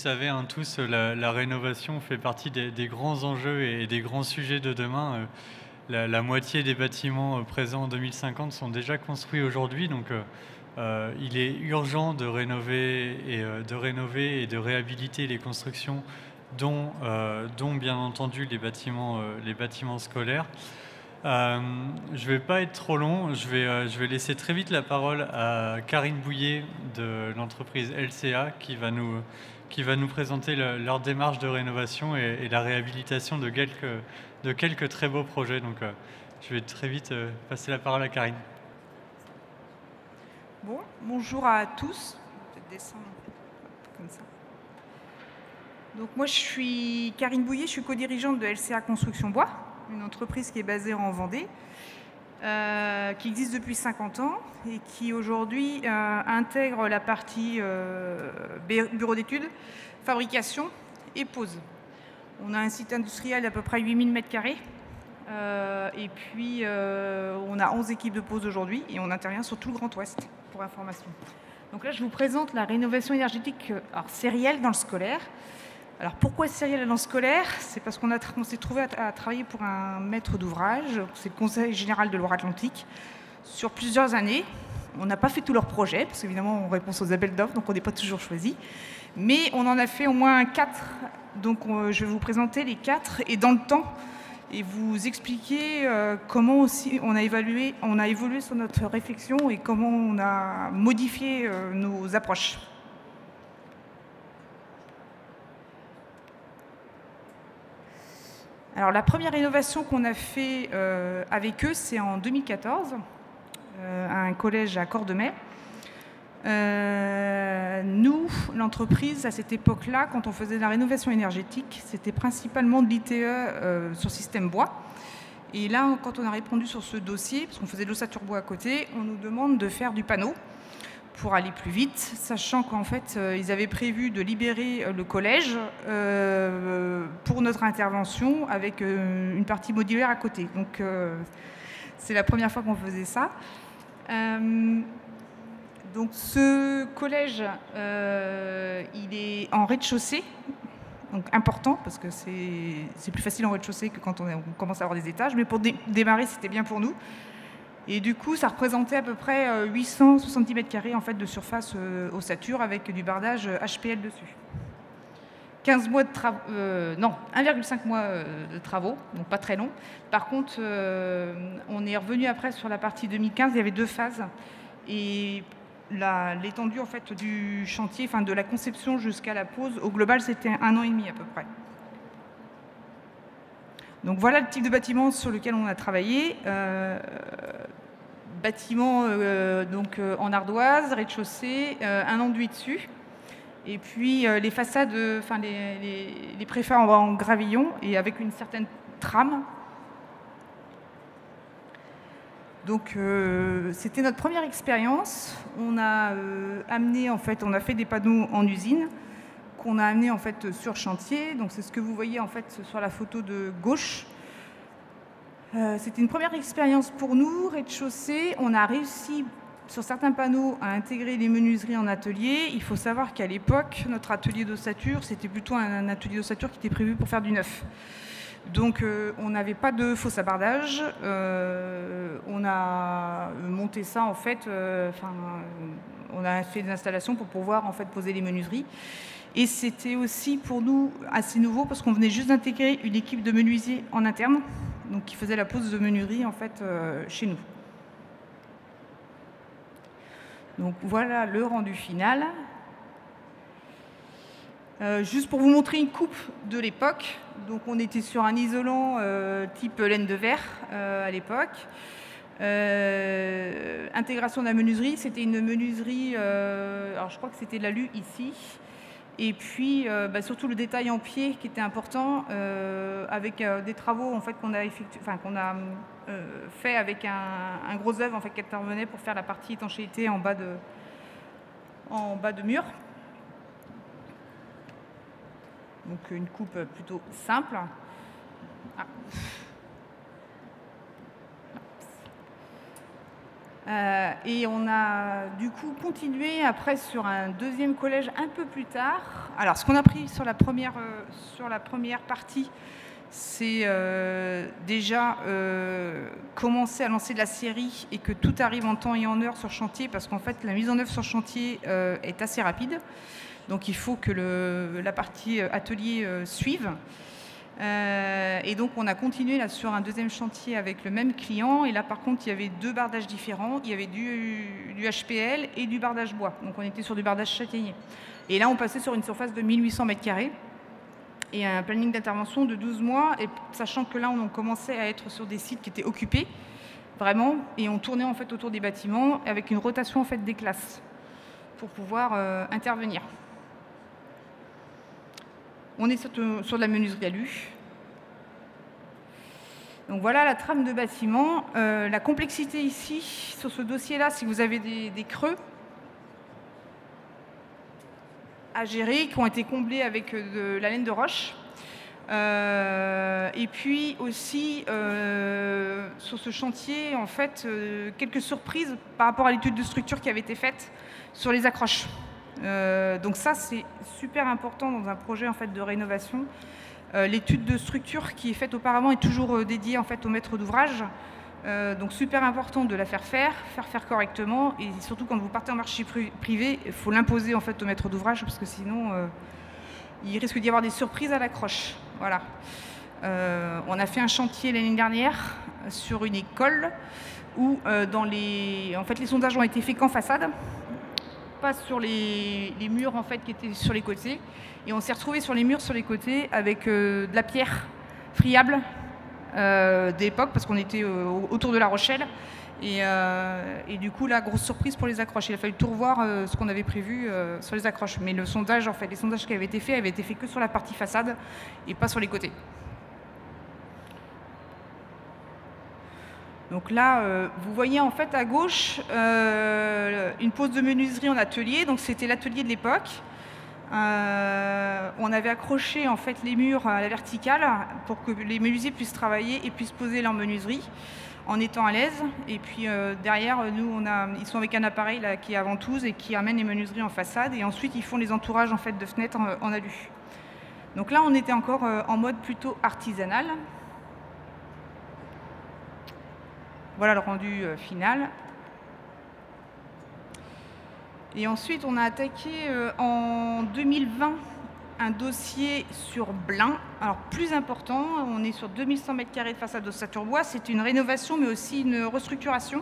savez, hein, tous, la rénovation fait partie des grands enjeux et des grands sujets de demain. La moitié des bâtiments présents en 2050 sont déjà construits aujourd'hui, donc il est urgent de rénover et de réhabiliter les constructions, dont bien entendu les bâtiments scolaires. Je ne vais pas être trop long, je vais laisser très vite la parole à Karine Bouillet de l'entreprise LCA qui va nous présenter leur démarche de rénovation et la réhabilitation de quelques très beaux projets. Donc je vais très vite passer la parole à Karine. Bon, bonjour à tous. Je vais peut-être descendre comme ça. Donc moi, je suis Karine Bouillet, je suis co-dirigeante de LCA Construction Bois, une entreprise qui est basée en Vendée, qui existe depuis 50 ans et qui aujourd'hui intègre la partie bureau d'études, fabrication et pose. On a un site industriel d'à peu près 8000 m². Et puis, on a 11 équipes de pose aujourd'hui et on intervient sur tout le Grand Ouest, pour information. Donc là, je vous présente la rénovation énergétique sérielle dans le scolaire. Alors, pourquoi sérielle dans le scolaire? C'est parce qu'on s'est trouvé à travailler pour un maître d'ouvrage, c'est le Conseil général de Loire-Atlantique, sur plusieurs années. On n'a pas fait tous leurs projets, parce qu'évidemment, on répond aux appels d'offres, donc on n'est pas toujours choisi. Mais on en a fait au moins 4. Donc, je vais vous présenter les 4 et dans le temps, et vous expliquer comment aussi on a évolué sur notre réflexion et comment on a modifié nos approches. Alors la première rénovation qu'on a fait avec eux, c'est en 2014, à un collège à Cordemais. Nous, l'entreprise, à cette époque-là, quand on faisait de la rénovation énergétique, c'était principalement de l'ITE sur système bois. Et là, quand on a répondu sur ce dossier, parce qu'on faisait de l'ossature bois à côté, on nous demande de faire du panneau pour aller plus vite, sachant qu'en fait, ils avaient prévu de libérer le collège pour notre intervention avec une partie modulaire à côté. Donc, c'est la première fois qu'on faisait ça. Donc ce collège, il est en rez-de-chaussée, donc important, parce que c'est plus facile en rez-de-chaussée que quand on commence à avoir des étages, mais pour démarrer, c'était bien pour nous. Et du coup, ça représentait à peu près 870 m² en fait, de surface ossature avec du bardage HPL dessus. 15 mois de travaux, non, 1,5 mois de travaux, donc pas très long. Par contre, on est revenu après sur la partie 2015, il y avait 2 phases. Et l'étendue en fait, du chantier, enfin de la conception jusqu'à la pose, au global, c'était 1 an et demi à peu près. Donc voilà le type de bâtiment sur lequel on a travaillé. Bâtiment en ardoise, rez-de-chaussée, un enduit dessus. Et puis les façades, enfin les préfats en gravillon et avec une certaine trame. Donc c'était notre première expérience. On a amené en fait, on a fait des panneaux en usine qu'on a amené en fait sur chantier. Donc c'est ce que vous voyez en fait sur la photo de gauche. C'était une première expérience pour nous, rez-de-chaussée. On a réussi sur certains panneaux à intégrer les menuiseries en atelier. Il faut savoir qu'à l'époque, notre atelier d'ossature, c'était plutôt un atelier d'ossature qui était prévu pour faire du neuf. Donc on n'avait pas de faux sabardage, on a monté ça en fait, on a fait des installations pour pouvoir en fait poser les menuiseries. Et c'était aussi pour nous assez nouveau parce qu'on venait juste d'intégrer une équipe de menuisiers en interne, donc qui faisait la pose de menuiserie en fait chez nous. Donc voilà le rendu final. Juste pour vous montrer une coupe de l'époque. Donc on était sur un isolant type laine de verre à l'époque. Intégration de la menuiserie, c'était une menuiserie, alors je crois que c'était l'alu ici. Et puis surtout le détail en pied qui était important avec des travaux en fait, qu'on a fait avec un gros œuvre en fait, qui intervenait pour faire la partie étanchéité en bas de mur. Donc une coupe plutôt simple. Ah. Et on a du coup continué après sur un deuxième collège un peu plus tard. Alors ce qu'on a pris sur la première partie, c'est déjà commencer à lancer de la série et que tout arrive en temps et en heure sur chantier, parce qu'en fait la mise en œuvre sur chantier est assez rapide. Donc il faut que la partie atelier suive. Et donc on a continué là sur un deuxième chantier avec le même client, et là par contre il y avait deux bardages différents, il y avait du HPL et du bardage bois, donc on était sur du bardage châtaignier. Et là on passait sur une surface de 1800 m² et un planning d'intervention de 12 mois, et sachant que là on commençait à être sur des sites qui étaient occupés vraiment, et on tournait en fait autour des bâtiments avec une rotation en fait des classes pour pouvoir intervenir. On est sur de la menuiserie alu. Donc voilà la trame de bâtiment. La complexité ici, sur ce dossier-là, c'est que vous avez des creux à gérer qui ont été comblés avec de la laine de roche. Et puis aussi, sur ce chantier, en fait, quelques surprises par rapport à l'étude de structure qui avait été faite sur les accroches. Donc ça, c'est super important dans un projet en fait, de rénovation. L'étude de structure qui est faite auparavant est toujours dédiée en fait, au maître d'ouvrage. Donc super important de la faire correctement, et surtout quand vous partez en marché privé, il faut l'imposer en fait, au maître d'ouvrage, parce que sinon il risque d'y avoir des surprises à l'accroche. Voilà. On a fait un chantier l'année dernière sur une école où en fait, les sondages ont été faits qu'en façade, pas sur les murs en fait, qui étaient sur les côtés, et on s'est retrouvé sur les murs sur les côtés avec de la pierre friable d'époque, parce qu'on était autour de La Rochelle, et du coup la grosse surprise pour les accroches, il a fallu tout revoir ce qu'on avait prévu sur les accroches, mais le sondage en fait, les sondages qui avaient été faits que sur la partie façade et pas sur les côtés. Donc là, vous voyez en fait à gauche une pose de menuiserie en atelier. Donc c'était l'atelier de l'époque. On avait accroché en fait les murs à la verticale pour que les menuisiers puissent travailler et puissent poser leur menuiserie en étant à l'aise. Et puis derrière, nous, ils sont avec un appareil là, qui est à ventouse et qui amène les menuiseries en façade. Et ensuite, ils font les entourages en fait, de fenêtres en alu. Donc là, on était encore en mode plutôt artisanal. Voilà le rendu final. Et ensuite, on a attaqué en 2020 un dossier sur Blain. Alors, plus important, on est sur 2100 m² de façade d'ossature bois. C'est une rénovation, mais aussi une restructuration,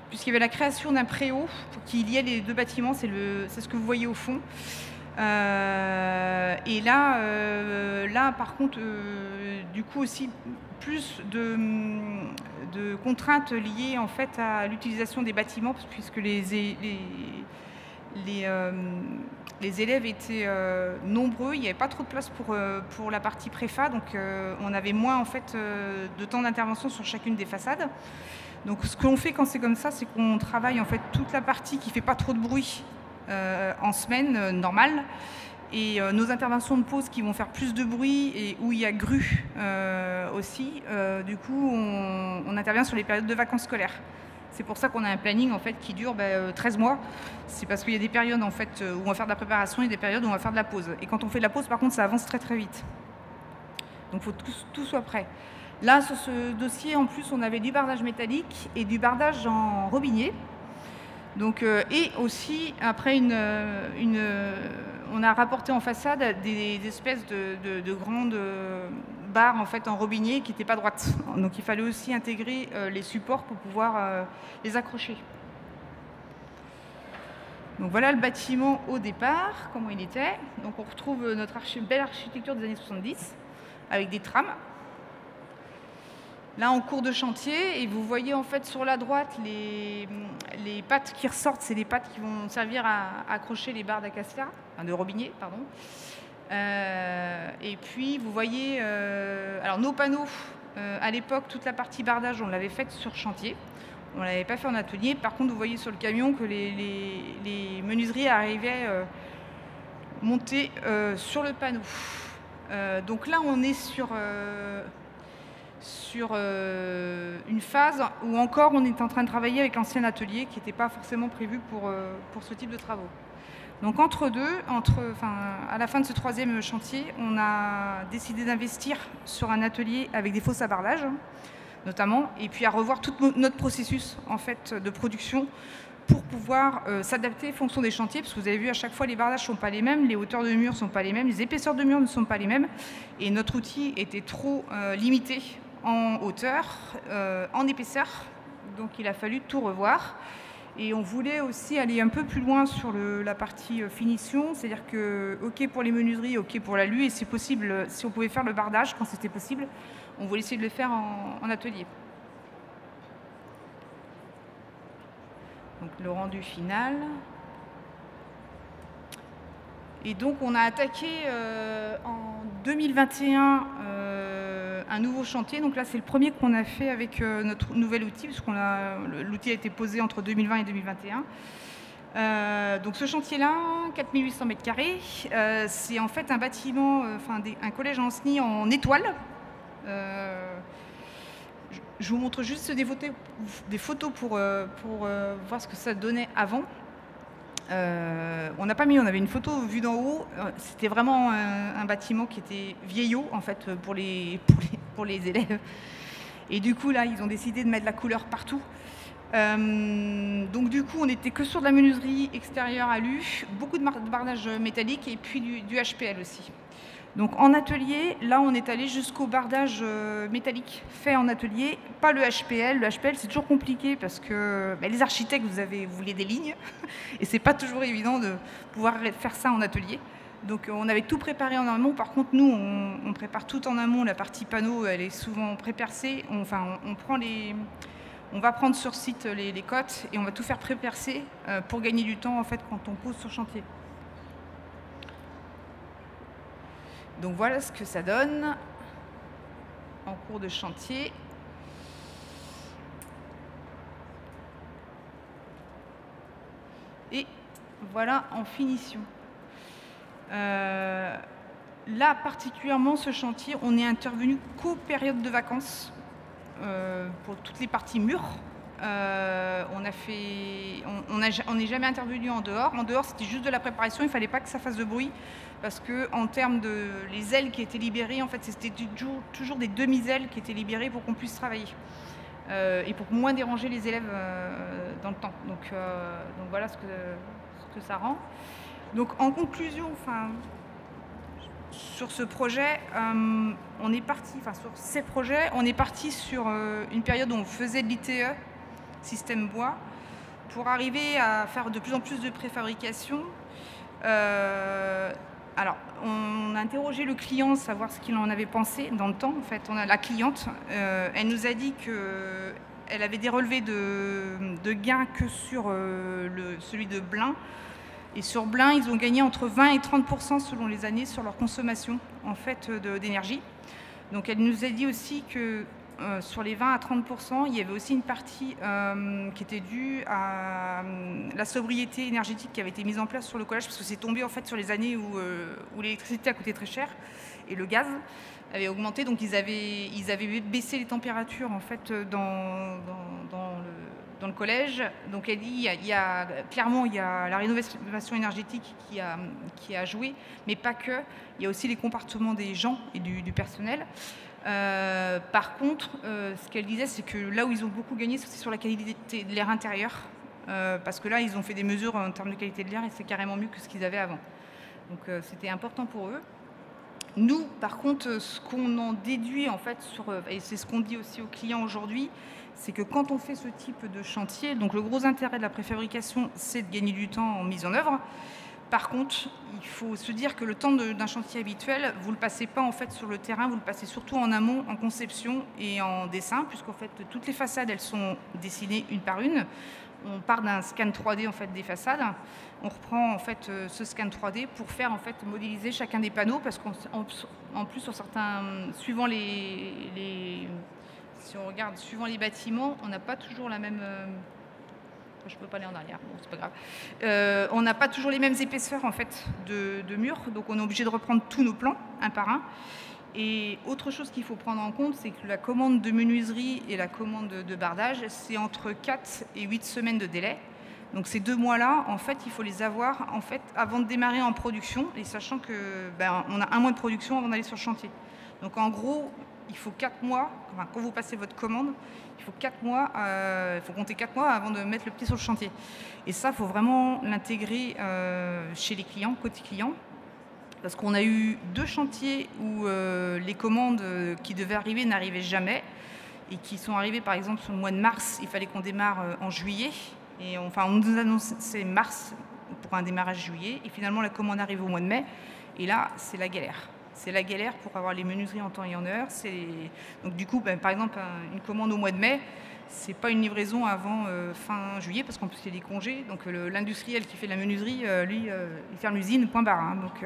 puisqu'il y avait la création d'un préau qui liait les deux bâtiments. C'est ce que vous voyez au fond. Et là, par contre, du coup aussi plus de contraintes liées en fait à l'utilisation des bâtiments, puisque les élèves étaient nombreux, il n'y avait pas trop de place pour la partie préfa, donc on avait moins en fait de temps d'intervention sur chacune des façades. Donc ce qu'on fait quand c'est comme ça, c'est qu'on travaille en fait toute la partie qui ne fait pas trop de bruit en semaine normale, et nos interventions de pause qui vont faire plus de bruit et où il y a grue aussi, du coup on intervient sur les périodes de vacances scolaires. C'est pour ça qu'on a un planning en fait, qui dure 13 mois. C'est parce qu'il y a des périodes en fait, où on va faire de la préparation et des périodes où on va faire de la pause. Et quand on fait de la pause, par contre, ça avance très très vite. Donc il faut que tout soit prêt. Là, sur ce dossier, en plus, on avait du bardage métallique et du bardage en robinier. Donc, et aussi, après, on a rapporté en façade des espèces de grandes barres en, fait, en robinier qui n'étaient pas droites. Donc il fallait aussi intégrer les supports pour pouvoir les accrocher. Donc voilà le bâtiment au départ, comment il était. Donc on retrouve notre belle architecture des années 70 avec des trames. Là, en cours de chantier, et vous voyez en fait sur la droite les pattes qui ressortent, c'est les pattes qui vont servir à accrocher les barres d'acacia, enfin de robinet, pardon. Et puis vous voyez, alors nos panneaux, à l'époque, toute la partie bardage, on l'avait faite sur chantier, on ne l'avait pas fait en atelier. Par contre, vous voyez sur le camion que les menuiseries arrivaient montées sur le panneau. Donc là, on est sur sur une phase où encore on est en train de travailler avec l'ancien atelier qui n'était pas forcément prévu pour ce type de travaux. Donc entre deux, à la fin de ce 3e chantier, on a décidé d'investir sur un atelier avec des fosses à bardage, notamment, et puis à revoir tout notre processus en fait, de production pour pouvoir s'adapter en fonction des chantiers, parce que vous avez vu à chaque fois les bardages ne sont pas les mêmes, les hauteurs de murs ne sont pas les mêmes, les épaisseurs de murs ne sont pas les mêmes, et notre outil était trop limité en hauteur, en épaisseur, donc il a fallu tout revoir. Et on voulait aussi aller un peu plus loin sur la partie finition, c'est-à-dire que OK pour les menuiseries, OK pour l'alu, et c'est possible, si on pouvait faire le bardage quand c'était possible, on voulait essayer de le faire en atelier. Donc le rendu final. Et donc on a attaqué en 2021 un nouveau chantier. Donc là c'est le premier qu'on a fait avec notre nouvel outil, puisque l'outil a été posé entre 2020 et 2021. Donc ce chantier-là, 4800 m², c'est en fait un bâtiment, un collège en SNI en étoile. Je vous montre juste des photos pour voir ce que ça donnait avant. On avait une photo vue d'en haut. C'était vraiment un bâtiment qui était vieillot en fait pour les élèves. Et du coup là, ils ont décidé de mettre de la couleur partout. Donc du coup, on n'était que sur de la menuiserie extérieure alu, beaucoup de bardage métallique et puis du HPL aussi. Donc en atelier, là on est allé jusqu'au bardage métallique fait en atelier, pas le HPL. Le HPL c'est toujours compliqué parce que les architectes, vous voulez des lignes et c'est pas toujours évident de pouvoir faire ça en atelier. Donc on avait tout préparé en amont. Par contre nous on prépare tout en amont. La partie panneau elle est souvent pré-percée. On va prendre sur site les cotes et on va tout faire pré-percer pour gagner du temps en fait quand on pose sur chantier. Donc voilà ce que ça donne en cours de chantier. Et voilà en finition. Là, particulièrement, ce chantier, on est intervenu qu'aux périodes de vacances pour toutes les parties mûres. On n'est jamais intervenu en dehors. En dehors, c'était juste de la préparation. Il ne fallait pas que ça fasse de bruit parce que en termes de les ailes qui étaient libérées, en fait, c'était toujours des demi-ailes qui étaient libérées pour qu'on puisse travailler et pour moins déranger les élèves dans le temps. Donc voilà ce que ça rend. Donc en conclusion, sur ce projet, on est parti, sur ces projets, on est parti sur une période où on faisait de l'ITE, système bois, pour arriver à faire de plus en plus de préfabrication. Alors, on a interrogé le client, savoir ce qu'il en avait pensé dans le temps. En fait, on a la cliente, elle nous a dit qu'elle avait des relevés de gains que sur celui de Blain. Et sur Blain, ils ont gagné entre 20 et 30% selon les années sur leur consommation en fait, d'énergie. Donc elle nous a dit aussi que sur les 20 à 30%, il y avait aussi une partie qui était due à la sobriété énergétique qui avait été mise en place sur le collège, parce que c'est tombé en fait sur les années où l'électricité a coûté très cher et le gaz avait augmenté. Donc ils avaient baissé les températures en fait dans le collège. Donc elle dit clairement il y a la rénovation énergétique qui a joué, mais pas que. Il y a aussi les comportements des gens et du personnel. Par contre, ce qu'elle disait, c'est que là où ils ont beaucoup gagné, c'est sur la qualité de l'air intérieur, parce que là, ils ont fait des mesures en termes de qualité de l'air et c'est carrément mieux que ce qu'ils avaient avant. Donc, c'était important pour eux. Nous, par contre, ce qu'on en déduit, en fait, et c'est ce qu'on dit aussi aux clients aujourd'hui, c'est que quand on fait ce type de chantier, donc le gros intérêt de la préfabrication, c'est de gagner du temps en mise en œuvre. Par contre, il faut se dire que le temps d'un chantier habituel, vous ne le passez pas en fait sur le terrain, vous le passez surtout en amont, en conception et en dessin, puisqu'en fait toutes les façades elles sont dessinées une par une. On part d'un scan 3D en fait des façades. On reprend en fait ce scan 3D pour faire en fait modéliser chacun des panneaux, parce qu'en plus sur certains, si on regarde suivant les bâtiments, on n'a pas toujours la même. Je ne peux pas aller en arrière, bon, c'est pas grave. On n'a pas toujours les mêmes épaisseurs en fait, de murs, donc on est obligé de reprendre tous nos plans, un par un. Et autre chose qu'il faut prendre en compte, c'est que la commande de menuiserie et la commande de bardage, c'est entre 4 et 8 semaines de délai. Donc ces 2 mois-là, en fait, il faut les avoir en fait, avant de démarrer en production, et sachant que on a 1 mois de production avant d'aller sur le chantier. Donc en gros, il faut 4 mois, enfin, quand vous passez votre commande, il faut 4 mois, il faut compter 4 mois avant de mettre le pied sur le chantier. Et ça, il faut vraiment l'intégrer chez les clients, côté client. Parce qu'on a eu 2 chantiers où les commandes qui devaient arriver n'arrivaient jamais et qui sont arrivées par exemple sur le mois de mars. Il fallait qu'on démarre en juillet. Et on nous annonçait mars pour un démarrage juillet. Et finalement, la commande arrive au mois de mai. Et là, c'est la galère. C'est la galère pour avoir les menuiseries en temps et en heure. Donc du coup, par exemple, une commande au mois de mai, c'est pas une livraison avant fin juillet, parce qu'en plus il y a des congés. Donc l'industriel qui fait la menuiserie, lui, il ferme l'usine, point barre. Hein. Donc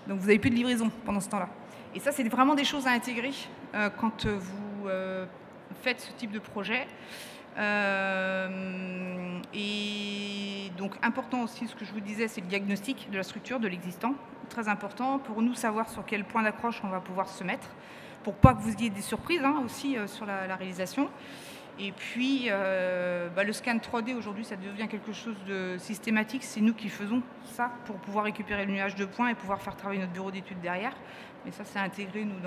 vous n'avez plus de livraison pendant ce temps-là. Et ça, c'est vraiment des choses à intégrer quand vous faites ce type de projet. Et donc important aussi, ce que je vous disais, c'est le diagnostic de la structure, de l'existant. Très important pour nous savoir sur quel point d'accroche on va pouvoir se mettre, pour pas que vous ayez des surprises aussi sur la réalisation. Et puis le scan 3D aujourd'hui, ça devient quelque chose de systématique. C'est nous qui faisons ça pour pouvoir récupérer le nuage de points et pouvoir faire travailler notre bureau d'études derrière. Mais ça, c'est intégré nous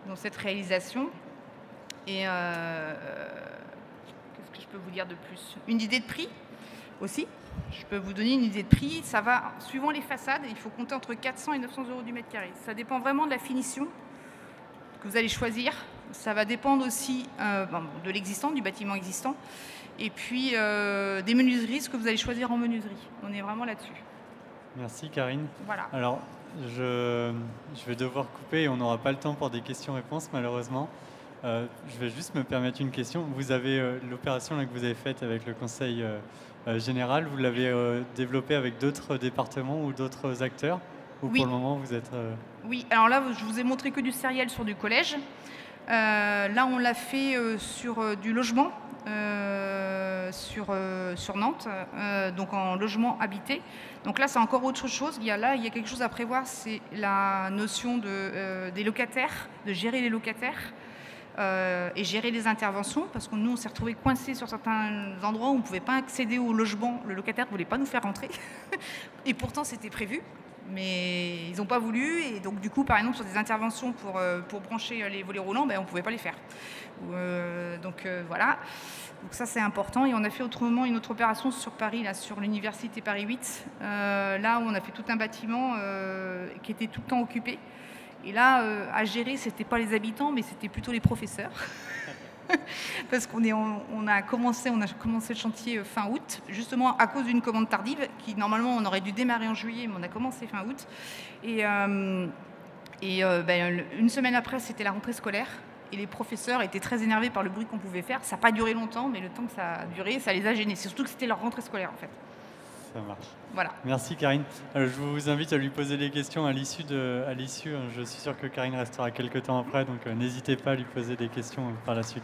dans cette réalisation. Et qu'est-ce que je peux vous dire de plus? Une idée de prix aussi. Je peux vous donner une idée de prix. Ça va, suivant les façades, il faut compter entre 400 et 900 € du mètre carré. Ça dépend vraiment de la finition que vous allez choisir. Ça va dépendre aussi de l'existant, du bâtiment existant. Et puis des menuiseries, ce que vous allez choisir en menuiserie. On est vraiment là-dessus. Merci Karine. Voilà. Alors, je vais devoir couper et on n'aura pas le temps pour des questions-réponses malheureusement. Je vais juste me permettre une question. Vous avez l'opération que vous avez faite avec le conseil général, vous l'avez développée avec d'autres départements ou d'autres acteurs? Ou oui. Pour le moment, vous êtes... Oui, alors là, je vous ai montré que du sériel sur du collège. Là, on l'a fait sur du logement, sur Nantes, donc en logement habité. Donc là, c'est encore autre chose. Il y a quelque chose à prévoir, c'est la notion des locataires, de gérer les locataires. Et gérer les interventions, parce que nous, on s'est retrouvés coincés sur certains endroits où on ne pouvait pas accéder au logement. Le locataire ne voulait pas nous faire rentrer. Et pourtant, c'était prévu. Mais ils n'ont pas voulu. Et donc, du coup, par exemple, sur des interventions pour brancher les volets roulants, on ne pouvait pas les faire. Donc, voilà. Donc ça, c'est important. Et on a fait autrement une autre opération sur Paris, là, sur l'université Paris 8. Là où on a fait tout un bâtiment qui était tout le temps occupé. Et là, à gérer, ce n'était pas les habitants, mais c'était plutôt les professeurs. Parce qu'on a commencé le chantier fin août, justement à cause d'une commande tardive, qui normalement on aurait dû démarrer en juillet, mais on a commencé fin août. Et une semaine après, c'était la rentrée scolaire. Et les professeurs étaient très énervés par le bruit qu'on pouvait faire. Ça n'a pas duré longtemps, mais le temps que ça a duré, ça les a gênés. C'est surtout que c'était leur rentrée scolaire, en fait. Ça marche. Voilà. Merci Karine. Je vous invite à lui poser des questions à l'issue. Je suis sûr que Karine restera quelques temps après, donc n'hésitez pas à lui poser des questions par la suite.